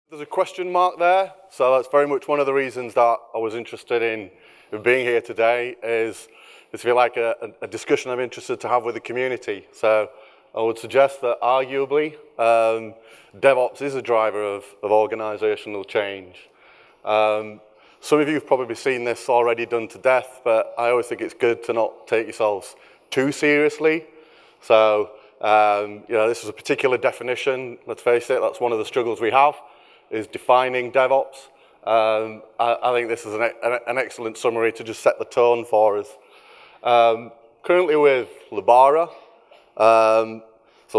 There's a question mark there, so that's very much one of the reasons that I was interested in being here today is if you like a discussion I'm interested to have with the community. So I would suggest that arguably DevOps is a driver of organizational change. Some of you have probably seen this already done to death, but I always think it's good to not take yourselves too seriously. So this is a particular definition. Let's face it, that's one of the struggles we have, is defining DevOps. I think this is an excellent summary to just set the tone for us. Currently with Lebara. So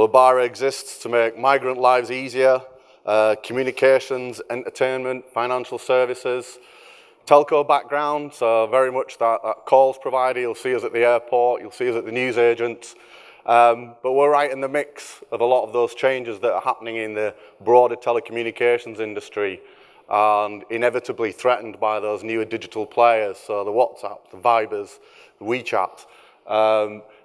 Lebara exists to make migrant lives easier, communications, entertainment, financial services, telco background, so very much that calls provider. You'll see us at the airport, you'll see us at the news agents. But we're right in the mix of a lot of those changes that are happening in the broader telecommunications industry and inevitably threatened by those newer digital players, so the WhatsApp, the Vibers, the WeChat.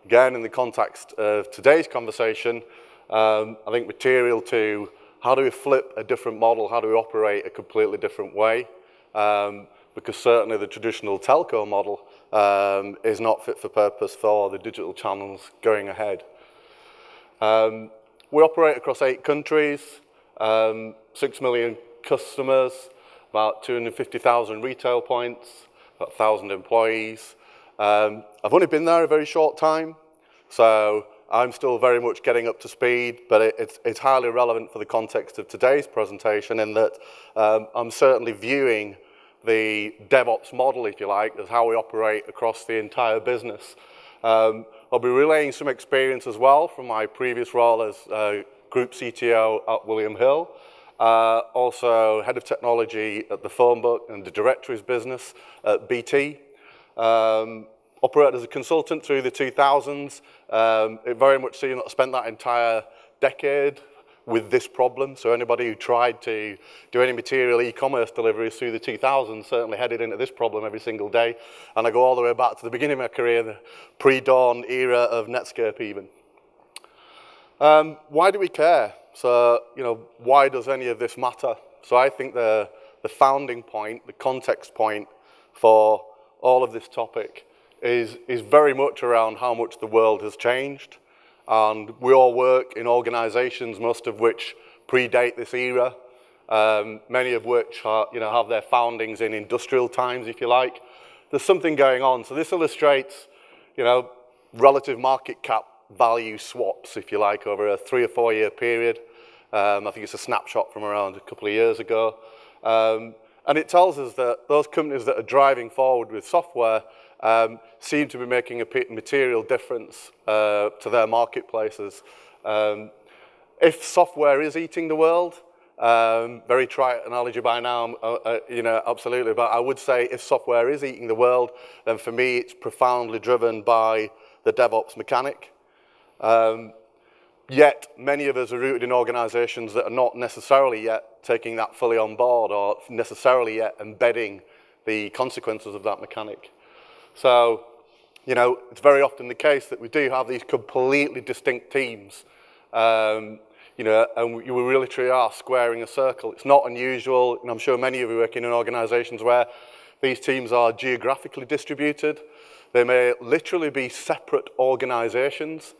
Again, in the context of today's conversation, I think material to how do we flip a different model, how do we operate a completely different way, because certainly the traditional telco model is not fit for purpose for the digital channels going ahead. We operate across 8 countries, 6 million customers, about 250,000 retail points, about 1,000 employees. I've only been there a very short time, so I'm still very much getting up to speed, but it's highly relevant for the context of today's presentation in that I'm certainly viewing the DevOps model, if you like, as how we operate across the entire business. I'll be relaying some experience as well from my previous role as Group CTO at William Hill, also Head of Technology at the phone book and the directories business at BT. Operated as a consultant through the 2000s. It very much spent that entire decade with this problem. So anybody who tried to do any material e-commerce deliveries through the 2000s certainly headed into this problem every single day. And I go all the way back to the beginning of my career, the pre-dawn era of Netscape even. Why do we care? So, why does any of this matter? So I think the founding point, the context point for all of this topic is very much around how much the world has changed. And we all work in organizations, most of which predate this era, many of which have their foundings in industrial times, if you like. There's something going on. So this illustrates, relative market cap value swaps, if you like, over a 3 or 4 year period. I think it's a snapshot from around a couple of years ago. And it tells us that those companies that are driving forward with software seem to be making a material difference to their marketplaces. If software is eating the world, very trite analogy by now, absolutely, but I would say if software is eating the world, then for me it's profoundly driven by the DevOps mechanic. Yet many of us are rooted in organizations that are not necessarily yet taking that fully on board or necessarily yet embedding the consequences of that mechanic. So, it's very often the case that we do have these completely distinct teams, and we really truly are squaring a circle. It's not unusual, and I'm sure many of you work in organizations where these teams are geographically distributed. They may literally be separate organizations,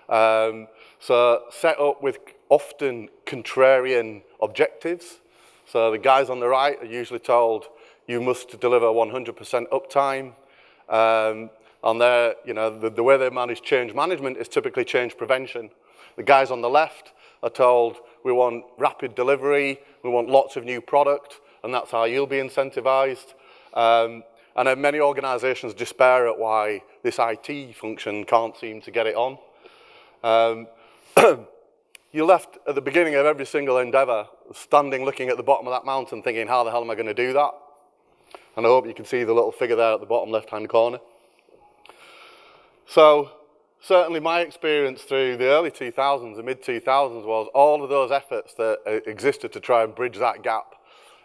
so set up with often contrarian objectives. So the guys on the right are usually told, you must deliver 100% uptime. And the way they manage change management is typically change prevention. The guys on the left are told, we want rapid delivery, we want lots of new product, and that's how you'll be incentivized. And then many organizations despair at why this IT function can't seem to get it on. You're left at the beginning of every single endeavor, standing looking at the bottom of that mountain thinking, how the hell am I going to do that? And I hope you can see the little figure there at the bottom left-hand corner. So certainly my experience through the early 2000s, the mid-2000s, was all of those efforts that existed to try and bridge that gap.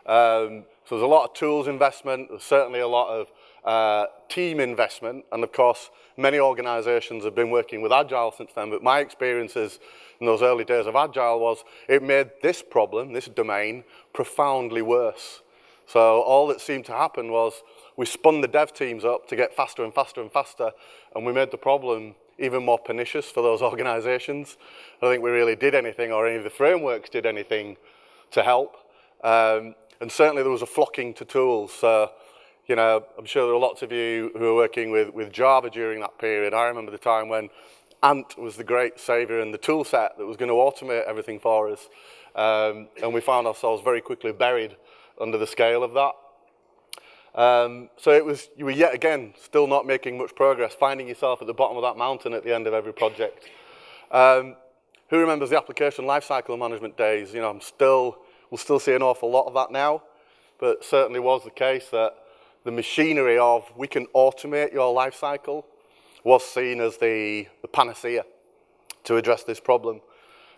So there's a lot of tools investment, there's certainly a lot of team investment, and of course, many organizations have been working with Agile since then, but my experiences in those early days of Agile was it made this problem, this domain, profoundly worse. So all that seemed to happen was we spun the dev teams up to get faster and faster and faster, and we made the problem even more pernicious for those organizations. I don't think we really did anything, or any of the frameworks did anything to help. And certainly there was a flocking to tools. So, you know, I'm sure there are lots of you who are working with Java during that period. I remember the time when Ant was the great savior and the tool set that was going to automate everything for us. And we found ourselves very quickly buried under the scale of that. So you were yet again still not making much progress, finding yourself at the bottom of that mountain at the end of every project. Who remembers the application lifecycle management days? You know, we'll still see an awful lot of that now, but certainly was the case that the machinery of we can automate your lifecycle was seen as the panacea to address this problem.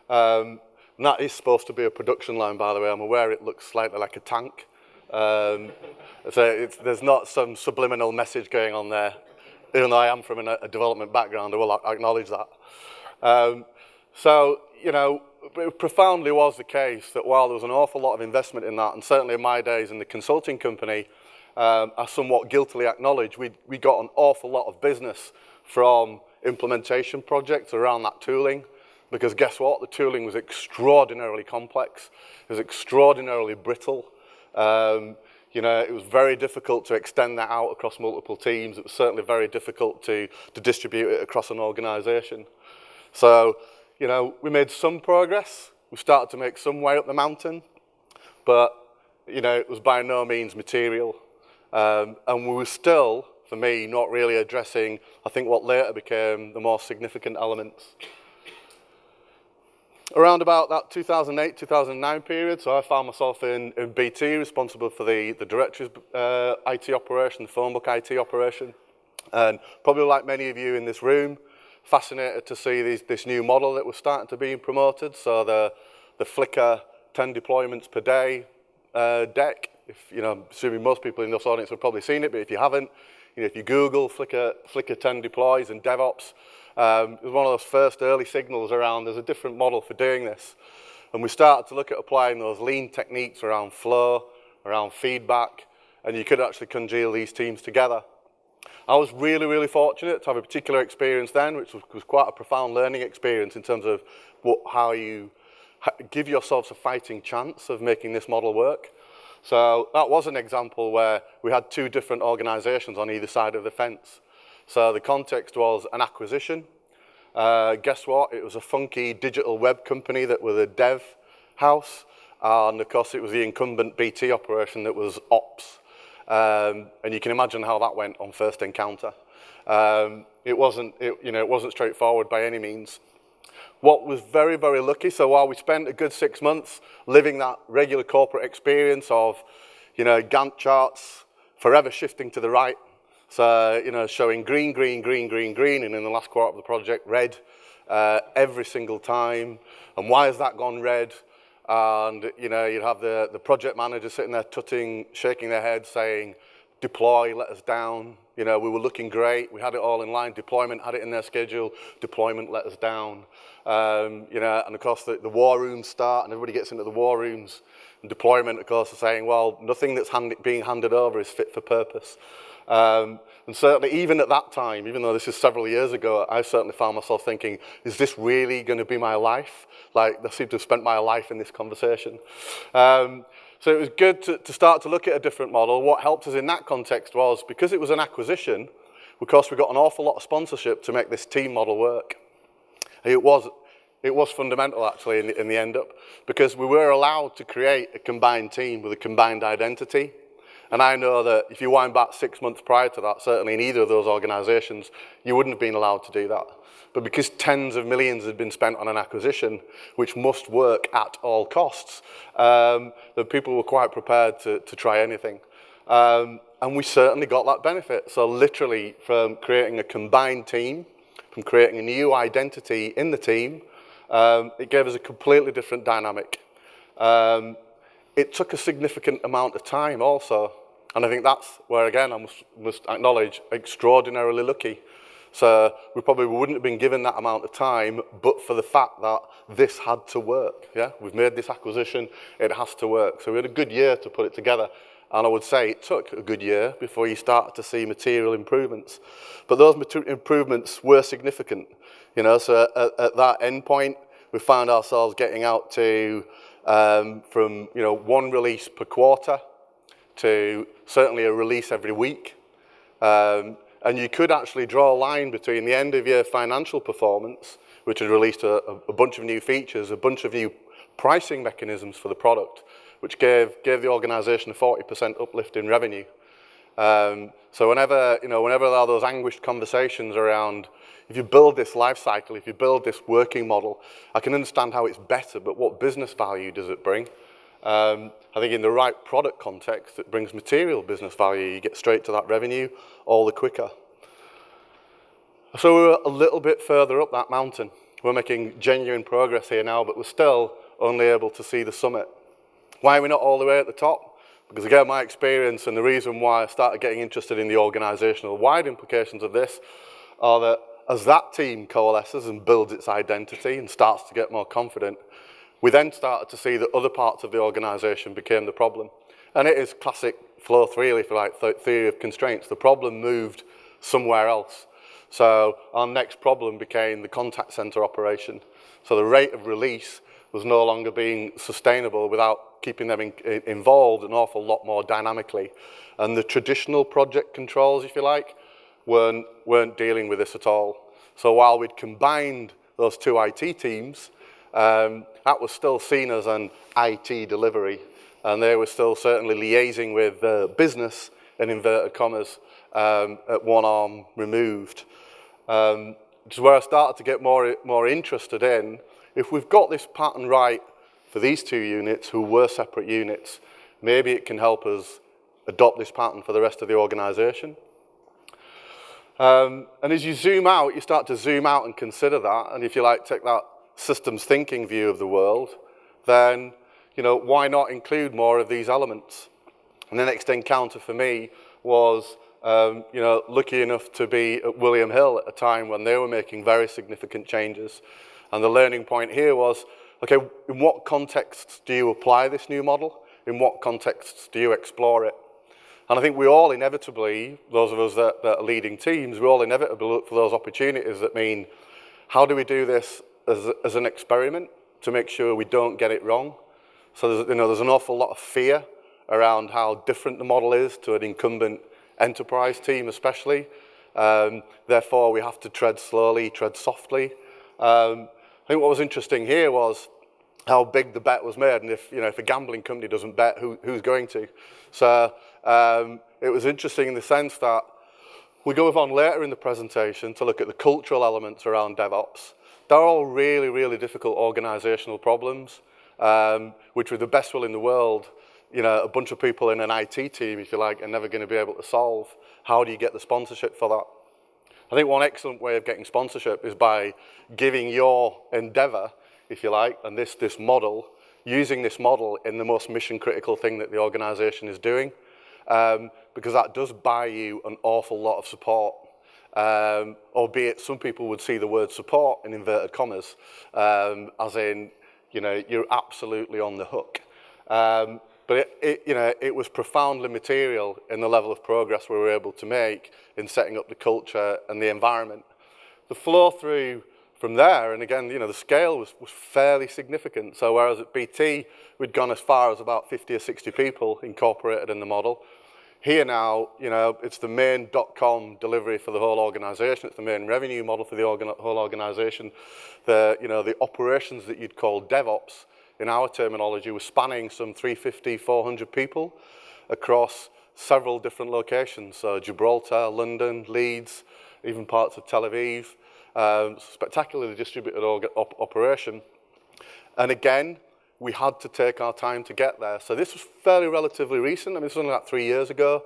And that is supposed to be a production line, by the way. I'm aware it looks slightly like a tank. So there's not some subliminal message going on there. Even though I am from a development background, I will acknowledge that. So, you know, it profoundly was the case that while there was an awful lot of investment in that, and certainly in my days in the consulting company, I somewhat guiltily acknowledge we got an awful lot of business from implementation projects around that tooling, because guess what? The tooling was extraordinarily complex. It was extraordinarily brittle. You know, it was very difficult to extend that out across multiple teams. It was certainly very difficult to distribute it across an organization. So, you know, we made some progress. We started to make some way up the mountain, but, you know, it was by no means material. And we were still, for me, not really addressing, I think, what later became the more significant elements. Around about that 2008, 2009 period, so I found myself in BT, responsible for the directories IT operation, the phone book IT operation. And probably like many of you in this room, fascinated to see this new model that was starting to be promoted. So the Flickr 10 deployments per day deck. If, you know, I'm assuming most people in this audience have probably seen it, but if you haven't, you know, if you Google Flickr 10 deploys and DevOps, it was one of those first early signals around there's a different model for doing this. And we started to look at applying those lean techniques around flow, around feedback, and you could actually congeal these teams together. I was really, really fortunate to have a particular experience then, which was quite a profound learning experience in terms of how you give yourselves a fighting chance of making this model work. So that was an example where we had two different organizations on either side of the fence. So the context was an acquisition. Guess what? It was a funky digital web company that was a dev house. And of course, it was the incumbent BT operation that was ops. And you can imagine how that went on first encounter. It wasn't straightforward by any means. What was very, very lucky, so while we spent a good 6 months living that regular corporate experience of, you know, Gantt charts, forever shifting to the right, so, you know, showing green, green, green, green, green, and in the last quarter of the project, red every single time. And why has that gone red? And, you know, you'd have the project manager sitting there tutting, shaking their head, saying, deploy, let us down. You know, we were looking great. We had it all in line. Deployment had it in their schedule. Deployment let us down. You know, and of course the war rooms start and everybody gets into the war rooms. And deployment, of course, is saying, well, nothing that's being handed over is fit for purpose. And certainly even at that time, even though this is several years ago, I certainly found myself thinking, is this really going to be my life? Like, I seem to have spent my life in this conversation. So it was good to start to look at a different model. What helped us in that context was, because it was an acquisition, of course, we got an awful lot of sponsorship to make this team model work. It was fundamental, actually, in the end up, because we were allowed to create a combined team with a combined identity. And I know that if you wind back 6 months prior to that, certainly in either of those organizations, you wouldn't have been allowed to do that. But because tens of millions had been spent on an acquisition, which must work at all costs, the people were quite prepared to try anything. And we certainly got that benefit. So literally, from creating a combined team, from creating a new identity in the team, it gave us a completely different dynamic. It took a significant amount of time also. And I think that's where, again, I must acknowledge, extraordinarily lucky. So we probably wouldn't have been given that amount of time, but for the fact that this had to work. Yeah, we've made this acquisition, it has to work. So we had a good year to put it together. And I would say it took a good year before you started to see material improvements. But those improvements were significant. You know, so at that end point, we found ourselves getting out to from, you know, one release per quarter to certainly a release every week. And you could actually draw a line between the end of year financial performance, which had released a bunch of new features, a bunch of new pricing mechanisms for the product, which gave the organization a 40% uplift in revenue. So whenever there are those anguished conversations around, if you build this life cycle, if you build this working model, I can understand how it's better, but what business value does it bring? I think in the right product context, it brings material business value. You get straight to that revenue all the quicker. So we're a little bit further up that mountain. We're making genuine progress here now, but we're still only able to see the summit. Why are we not all the way at the top? Because again, my experience and the reason why I started getting interested in the organizational wide implications of this are that as that team coalesces and builds its identity and starts to get more confident, we then started to see that other parts of the organization became the problem. And it is classic flow theory, if you like, theory of constraints. The problem moved somewhere else. So our next problem became the contact center operation. So the rate of release was no longer being sustainable without keeping them involved an awful lot more dynamically. And the traditional project controls, if you like, weren't dealing with this at all. So while we'd combined those two IT teams, that was still seen as an IT delivery, and they were still certainly liaising with business, in inverted commas, at one arm removed. Which is where I started to get more interested in, if we've got this pattern right for these two units who were separate units, maybe it can help us adopt this pattern for the rest of the organization. And as you zoom out, you start to zoom out and consider that, and if you like, take that systems thinking view of the world, then, you know, why not include more of these elements? And the next encounter for me was, you know, lucky enough to be at William Hill at a time when they were making very significant changes. And the learning point here was, okay, in what contexts do you apply this new model? In what contexts do you explore it? And I think we all inevitably, those of us that are leading teams, we all inevitably look for those opportunities that mean, how do we do this as an experiment to make sure we don't get it wrong? So there's an awful lot of fear around how different the model is to an incumbent enterprise team especially. Therefore, we have to tread slowly, tread softly. I think what was interesting here was how big the bet was made, and if a gambling company doesn't bet, who's going to? So it was interesting in the sense that we go on later in the presentation to look at the cultural elements around DevOps. They're all really, really difficult organizational problems, which with the best will in the world, you know, a bunch of people in an IT team, if you like, are never going to be able to solve. How do you get the sponsorship for that? I think one excellent way of getting sponsorship is by giving your endeavor, if you like, and this model, using this model in the most mission critical thing that the organization is doing, because that does buy you an awful lot of support. Albeit some people would see the word support in inverted commas, as in, you know, you're absolutely on the hook. But it was profoundly material in the level of progress we were able to make in setting up the culture and the environment. The flow through from there, and again, you know, the scale was fairly significant. So whereas at BT, we'd gone as far as about 50 or 60 people incorporated in the model, here now, you know, it's the main .com delivery for the whole organization. It's the main revenue model for the whole organization. The operations that you'd call DevOps, in our terminology, was spanning some 350, 400 people across several different locations. So Gibraltar, London, Leeds, even parts of Tel Aviv. Spectacularly distributed operation. And again, we had to take our time to get there. So this was fairly relatively recent. I mean, this was only like 3 years ago.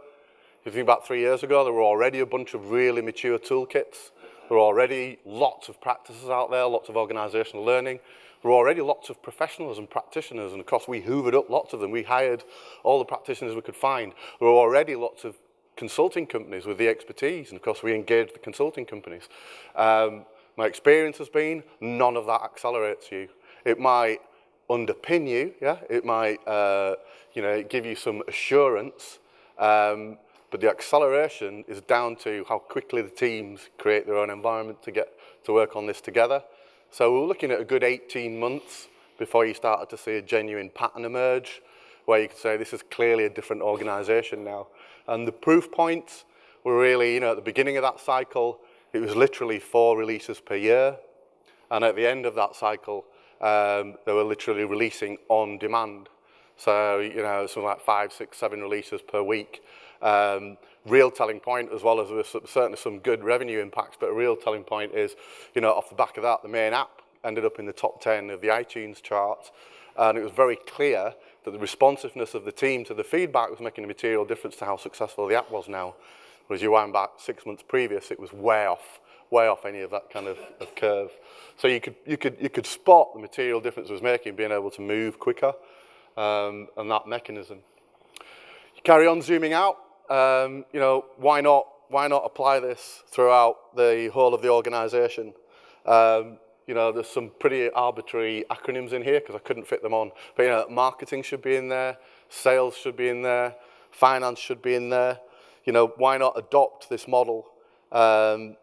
If you think about 3 years ago, there were already a bunch of really mature toolkits. There were already lots of practices out there, lots of organizational learning. there were already lots of professionals and practitioners, and of course we hoovered up lots of them. We hired all the practitioners we could find. There were already lots of consulting companies with the expertise, and of course we engaged the consulting companies. My experience has been none of that accelerates you. It might underpin you, yeah. It might, give you some assurance, but the acceleration is down to how quickly the teams create their own environment to get to work on this together. So we're looking at a good 18 months before you started to see a genuine pattern emerge, where you could say this is clearly a different organization now. And the proof points were really, at the beginning of that cycle, it was literally 4 releases per year. And at the end of that cycle, they were literally releasing on demand. So, something like 5, 6, 7 releases per week. Real telling point, as well as there was certainly some good revenue impacts, but a real telling point is, off the back of that, the main app ended up in the top 10 of the iTunes charts. And it was very clear that the responsiveness of the team to the feedback was making a material difference to how successful the app was now. Whereas you wind back 6 months previous, it was way off any of that kind of curve. So you could spot the material difference it was making, being able to move quicker, and that mechanism. You carry on zooming out. Why not apply this throughout the whole of the organization? There's some pretty arbitrary acronyms in here because I couldn't fit them on. But marketing should be in there, sales should be in there, finance should be in there. Why not adopt this model and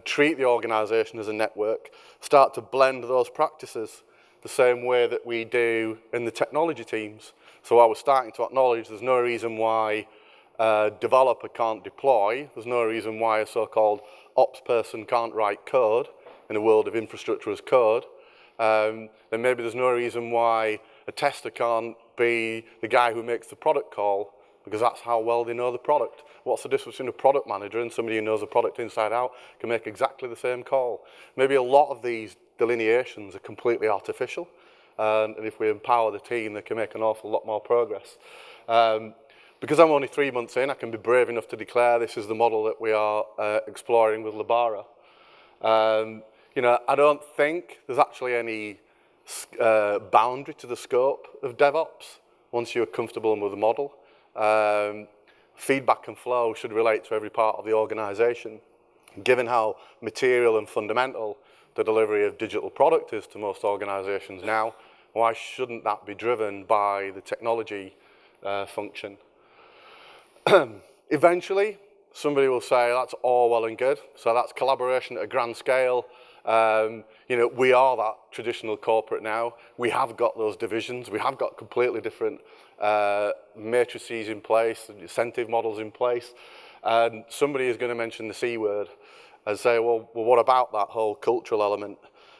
treat the organization as a network, start to blend those practices the same way that we do in the technology teams. So I was starting to acknowledge there's no reason why a developer can't deploy, there's no reason why a so-called ops person can't write code in a world of infrastructure as code, then maybe there's no reason why a tester can't be the guy who makes the product call, because that's how well they know the product. What's the difference between a product manager and somebody who knows the product inside out can make exactly the same call? Maybe a lot of these delineations are completely artificial, and if we empower the team, they can make an awful lot more progress. Because I'm only 3 months in, I can be brave enough to declare this is the model that we are exploring with Lebara. I don't think there's actually any boundary to the scope of DevOps once you're comfortable with the model. Feedback and flow should relate to every part of the organization. Given how material and fundamental the delivery of digital product is to most organizations now, why shouldn't that be driven by the technology function? Eventually, somebody will say that's all well and good. So that's collaboration at a grand scale. We are that traditional corporate now. We have got those divisions. We have got completely different matrices in place, incentive models in place. And somebody is going to mention the C word and say, well, what about that whole cultural element?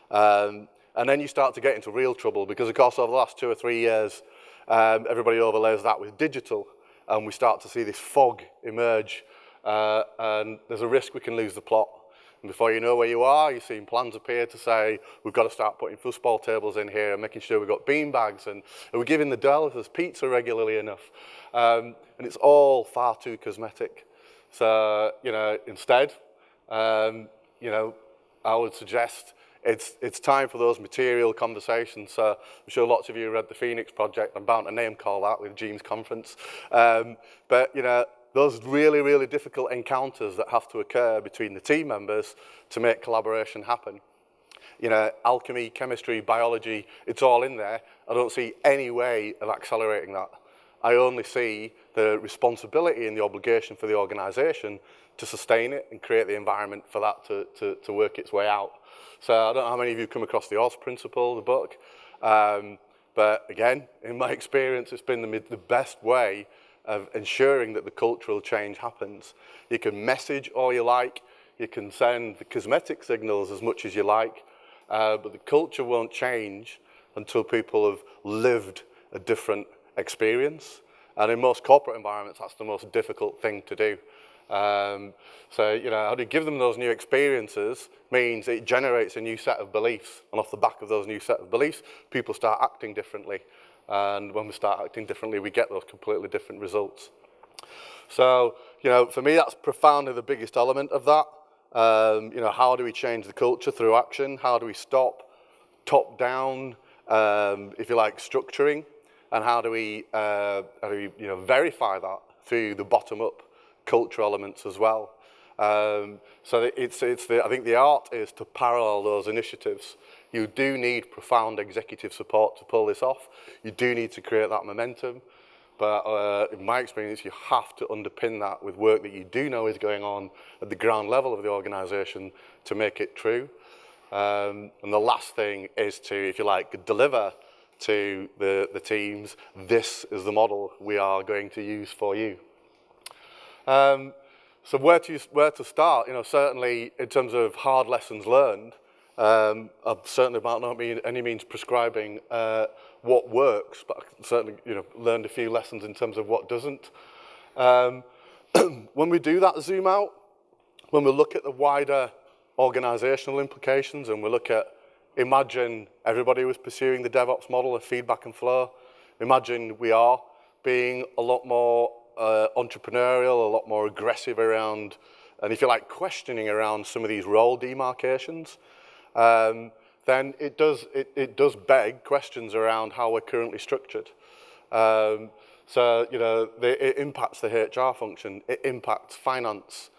And then you start to get into real trouble because, of course, over the last 2 or 3 years, everybody overlays that with digital. And we start to see this fog emerge. And there's a risk we can lose the plot. And before you know where you are, you're seeing plans appear to say, we've got to start putting foosball tables in here and making sure we've got bean bags, and are we giving the developers pizza regularly enough? And it's all far too cosmetic. So, instead, I would suggest it's time for those material conversations. So I'm sure lots of you read the Phoenix Project. I'm bound to name call that with Gene's conference. But those really, really difficult encounters that have to occur between the team members to make collaboration happen. Alchemy, chemistry, biology, it's all in there. I don't see any way of accelerating that. I only see the responsibility and the obligation for the organization to sustain it and create the environment for that to work its way out. So I don't know how many of you come across the OZ principle, the book. But again, in my experience, it's been the best way of ensuring that the cultural change happens. You can message all you like, you can send the cosmetic signals as much as you like, but the culture won't change until people have lived a different experience. And in most corporate environments, that's the most difficult thing to do. So, how do you give them those new experiences means it generates a new set of beliefs. And off the back of those new set of beliefs, people start acting differently. And when we start acting differently, we get those completely different results. So, for me, that's profoundly the biggest element of that. How do we change the culture through action? How do we stop top-down, if you like, structuring, and how do we verify that through the bottom-up culture elements as well. So I think the art is to parallel those initiatives. You do need profound executive support to pull this off. You do need to create that momentum. But in my experience, you have to underpin that with work that you do know is going on at the ground level of the organization to make it true. And the last thing is to, if you like, deliver to the teams, this is the model we are going to use for you. So where to start? Certainly in terms of hard lessons learned, I'm certainly by no any means prescribing what works, but I certainly learned a few lessons in terms of what doesn't. When we do that zoom out, when we look at the wider organizational implications and we look at, imagine everybody was pursuing the DevOps model of feedback and flow. Imagine we are being a lot more entrepreneurial, a lot more aggressive around, and if you like, questioning around some of these role demarcations. Then it does beg questions around how we're currently structured. So it impacts the HR function, it impacts finance.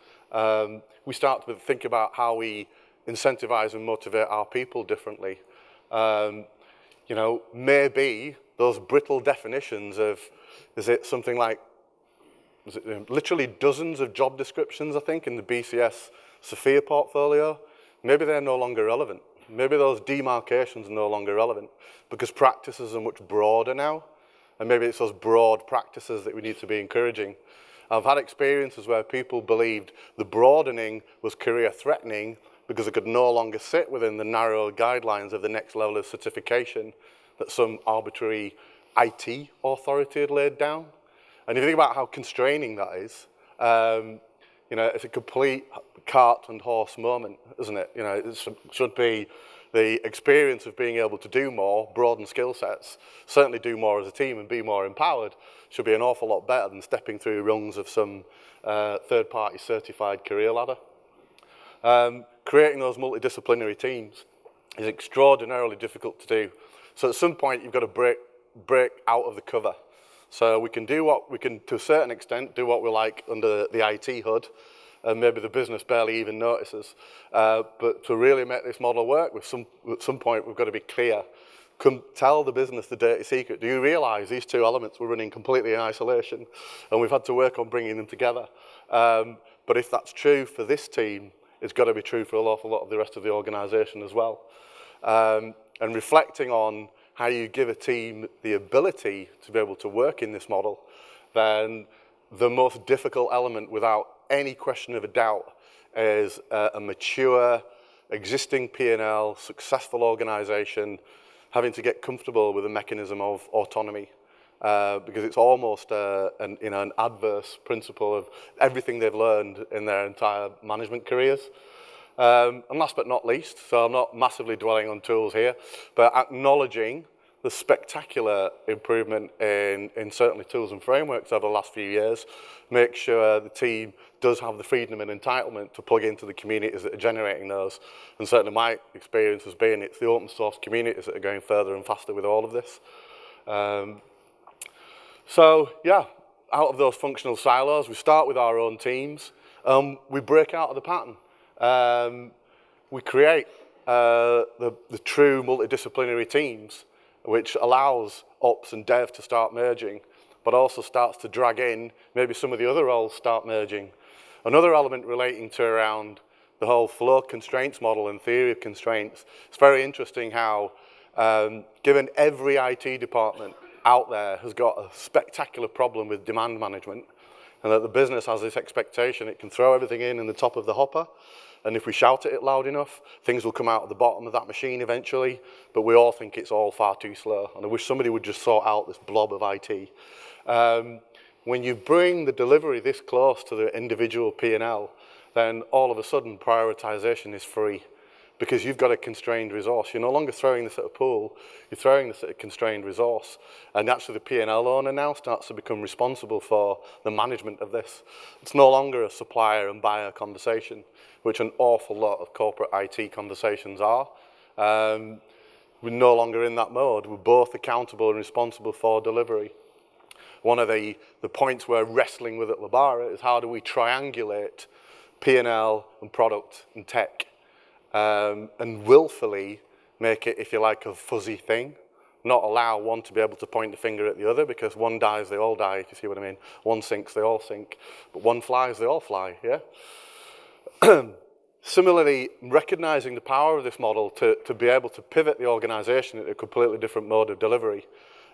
We start to think about how we incentivize and motivate our people differently. Maybe those brittle definitions of, is it something like, literally dozens of job descriptions, I think, in the BCS Sophia portfolio, maybe they're no longer relevant. Maybe those demarcations are no longer relevant because practices are much broader now, and maybe it's those broad practices that we need to be encouraging. I've had experiences where people believed the broadening was career threatening because it could no longer sit within the narrow guidelines of the next level of certification that some arbitrary IT authority had laid down. And if you think about how constraining that is, it's a complete cart and horse moment, isn't it? It should be the experience of being able to do more, broaden skill sets, certainly do more as a team and be more empowered, should be an awful lot better than stepping through rungs of some third-party certified career ladder. Creating those multidisciplinary teams is extraordinarily difficult to do. So at some point, you've got to break out of the cover. So we can to a certain extent, do what we like under the IT hood, and maybe the business barely even notices. But to really make this model work, at some point, we've got to be clear. Tell the business the dirty secret. Do you realize these two elements were running completely in isolation, and we've had to work on bringing them together? But if that's true for this team, it's got to be true for an awful lot of the rest of the organization as well. And reflecting on how you give a team the ability to be able to work in this model, then the most difficult element, without any question of a doubt, is a mature, existing P&L, successful organization having to get comfortable with a mechanism of autonomy. Because it's almost an adverse principle of everything they've learned in their entire management careers. And last but not least, so I'm not massively dwelling on tools here, but acknowledging the spectacular improvement in certainly tools and frameworks over the last few years, make sure the team does have the freedom and entitlement to plug into the communities that are generating those. And certainly my experience has been it's the open source communities that are going further and faster with all of this. So yeah, out of those functional silos, we start with our own teams. We break out of the pattern. We create the true multidisciplinary teams, which allows ops and dev to start merging, but also starts to drag in maybe some of the other roles start merging. Another element relating to around the whole flow constraints model and theory of constraints, it's very interesting how, given every IT department out there has got a spectacular problem with demand management, and that the business has this expectation it can throw everything in the top of the hopper, and if we shout at it loud enough, things will come out at the bottom of that machine eventually, but we all think it's all far too slow, and I wish somebody would just sort out this blob of IT. When you bring the delivery this close to the individual P&L, then all of a sudden prioritization is free, because you've got a constrained resource. You're no longer throwing this at a pool, you're throwing this at a constrained resource. And actually the P&L owner now starts to become responsible for the management of this. It's no longer a supplier and buyer conversation, which an awful lot of corporate IT conversations are. we're no longer in that mode. We're both accountable and responsible for delivery. One of the points we're wrestling with at Lebara is how do we triangulate P&L and product and tech and willfully make it, if you like, a fuzzy thing. Not allow one to be able to point the finger at the other, because one dies, they all die, if you see what I mean. One sinks, they all sink. But one flies, they all fly, yeah? Similarly, recognizing the power of this model to be able to pivot the organization at a completely different mode of delivery.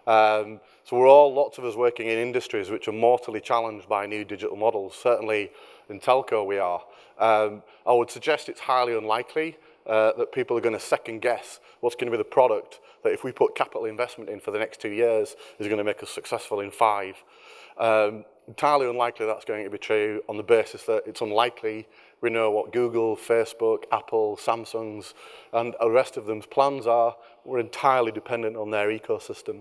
So lots of us working in industries which are mortally challenged by new digital models. Certainly in telco we are. I would suggest it's highly unlikely that people are going to second guess what's going to be the product that if we put capital investment in for the next 2 years is going to make us successful in 5. Entirely unlikely that's going to be true on the basis that it's unlikely we know what Google, Facebook, Apple, Samsung's and the rest of them's plans are. We're entirely dependent on their ecosystem.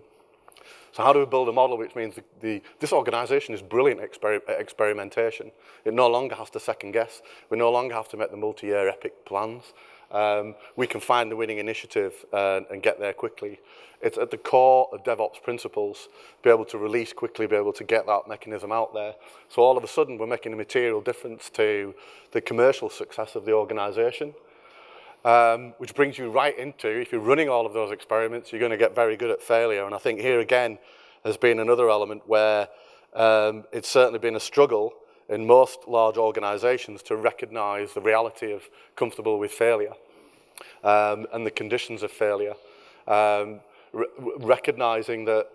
So how do we build a model which means this organization is brilliant at experimentation. It no longer has to second guess. We no longer have to make the multi-year epic plans. We can find the winning initiative and get there quickly. It's at the core of DevOps principles, be able to release quickly, be able to get that mechanism out there. So all of a sudden, we're making a material difference to the commercial success of the organization, which brings you right into, if you're running all of those experiments, you're going to get very good at failure. And I think here again has been another element where it's certainly been a struggle in most large organizations to recognize the reality of comfortable with failure and the conditions of failure. Recognizing that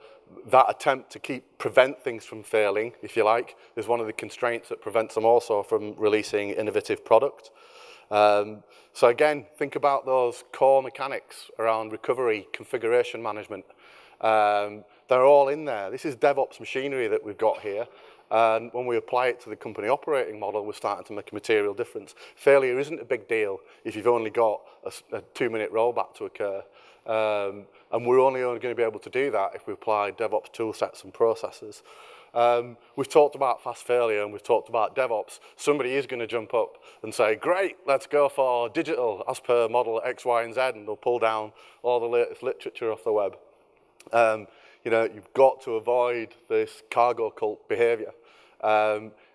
attempt to prevent things from failing, if you like, is one of the constraints that prevents them also from releasing innovative product. So again, think about those core mechanics around recovery, configuration management. They're all in there. This is DevOps machinery that we've got here. And when we apply it to the company operating model, we're starting to make a material difference. Failure isn't a big deal if you've only got a 2-minute rollback to occur. And we're only going to be able to do that if we apply DevOps tool sets and processes. We've talked about fast failure and we've talked about DevOps. Somebody is going to jump up and say, great, let's go for digital as per model X, Y, and Z, and they'll pull down all the latest literature off the web. You know, you've got to avoid this cargo cult behavior.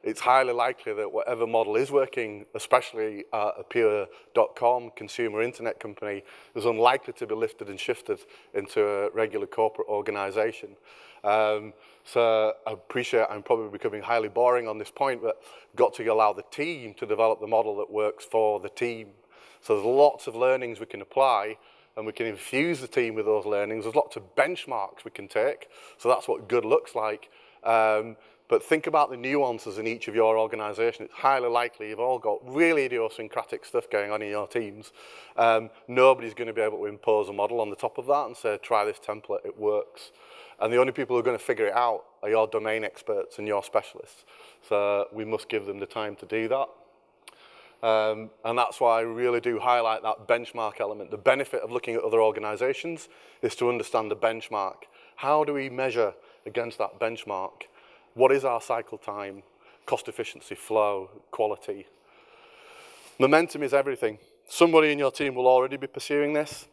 It's highly likely that whatever model is working, especially at a pure .com consumer internet company, is unlikely to be lifted and shifted into a regular corporate organization. So I appreciate I'm probably becoming highly boring on this point, but got to allow the team to develop the model that works for the team. So there's lots of learnings we can apply, and we can infuse the team with those learnings. There's lots of benchmarks we can take, so that's what good looks like. But think about the nuances in each of your organization. It's highly likely you've all got really idiosyncratic stuff going on in your teams. Nobody's going to be able to impose a model on the top of that and say, try this template, it works. And the only people who are going to figure it out are your domain experts and your specialists. So we must give them the time to do that. And that's why I really do highlight that benchmark element. The benefit of looking at other organizations is to understand the benchmark. How do we measure against that benchmark? What is our cycle time, cost efficiency, flow, quality? Momentum is everything. Somebody in your team will already be pursuing this.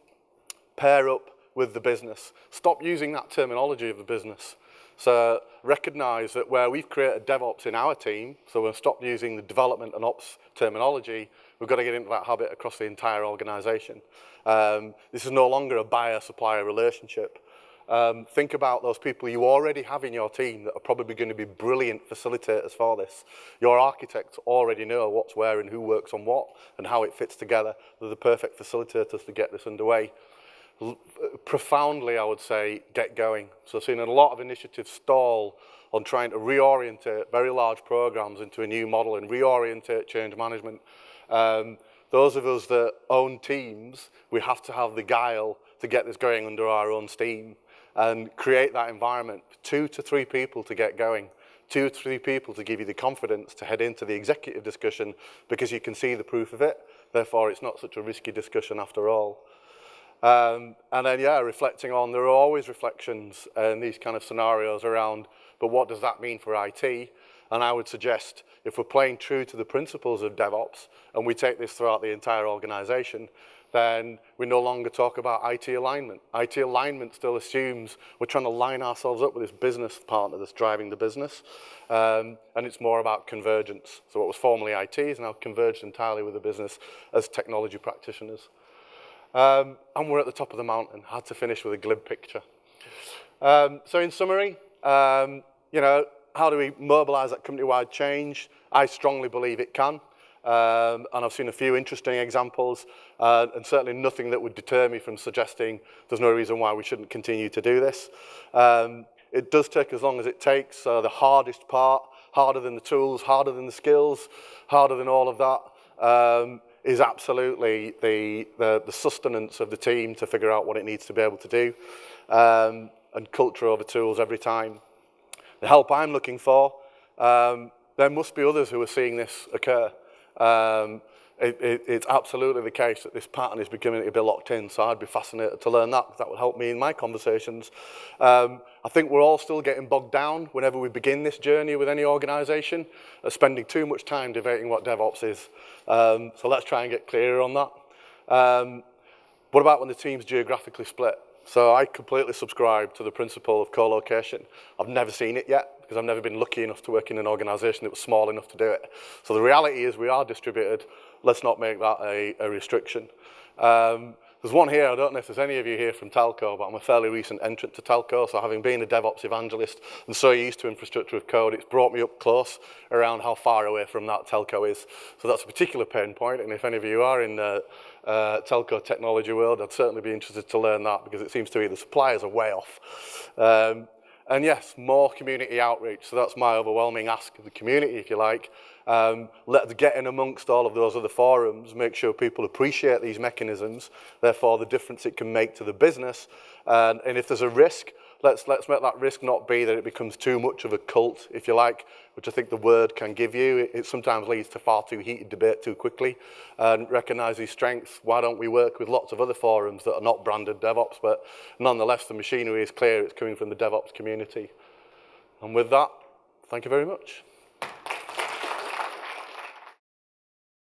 Pair up with the business. Stop using that terminology of the business. So recognize that where we've created DevOps in our team, so we've stopped using the development and ops terminology, we've got to get into that habit across the entire organization. This is no longer a buyer-supplier relationship. Think about those people you already have in your team that are probably going to be brilliant facilitators for this. Your architects already know what's where and who works on what and how it fits together. They're the perfect facilitators to get this underway. Profoundly, I would say, get going. So I've seen a lot of initiatives stall on trying to reorientate very large programs into a new model and reorientate change management. Those of us that own teams, we have to have the guile to get this going under our own steam and create that environment. 2 to 3 people to get going. 2 to 3 people to give you the confidence to head into the executive discussion because you can see the proof of it. Therefore, it's not such a risky discussion after all. And then, yeah, reflecting on, there are always reflections in these kind of scenarios around, but what does that mean for IT? And I would suggest if we're playing true to the principles of DevOps and we take this throughout the entire organization, then we no longer talk about IT alignment. IT alignment still assumes we're trying to line ourselves up with this business partner that's driving the business, and it's more about convergence. So what was formerly IT is now converged entirely with the business as technology practitioners. And we're at the top of the mountain. Had to finish with a glib picture. So in summary, you know, how do we mobilize that company-wide change? I strongly believe it can. And I've seen a few interesting examples, and certainly nothing that would deter me from suggesting there's no reason why we shouldn't continue to do this. It does take as long as it takes. So the hardest part, harder than the tools, harder than the skills, harder than all of that, is absolutely the sustenance of the team to figure out what it needs to be able to do, and culture over tools every time. The help I'm looking for, there must be others who are seeing this occur. It's absolutely the case that this pattern is becoming a bit locked in, so I'd be fascinated to learn that, because that would help me in my conversations. I think we're all still getting bogged down whenever we begin this journey with any organization, spending too much time debating what DevOps is. So let's try and get clearer on that. What about when the team's geographically split? So I completely subscribe to the principle of co-location. I've never seen it yet, because I've never been lucky enough to work in an organization that was small enough to do it. So the reality is we are distributed. Let's not make that a restriction. There's one here, I don't know if there's any of you here from telco, but I'm a fairly recent entrant to telco, so having been a DevOps evangelist and so used to infrastructure of code, it's brought me up close around how far away from that telco is. So that's a particular pain point, and if any of you are in the telco technology world, I'd certainly be interested to learn that, because it seems to me the suppliers are way off. And yes, more community outreach. So that's my overwhelming ask of the community, if you like. Let's get in amongst all of those other forums, make sure people appreciate these mechanisms, therefore the difference it can make to the business. And if there's a risk, let's make that risk not be that it becomes too much of a cult, if you like, which I think the word can give you. It sometimes leads to far too heated debate too quickly. And recognize these strengths. Why don't we work with lots of other forums that are not branded DevOps, but nonetheless the machinery is clear, it's coming from the DevOps community. And with that, thank you very much.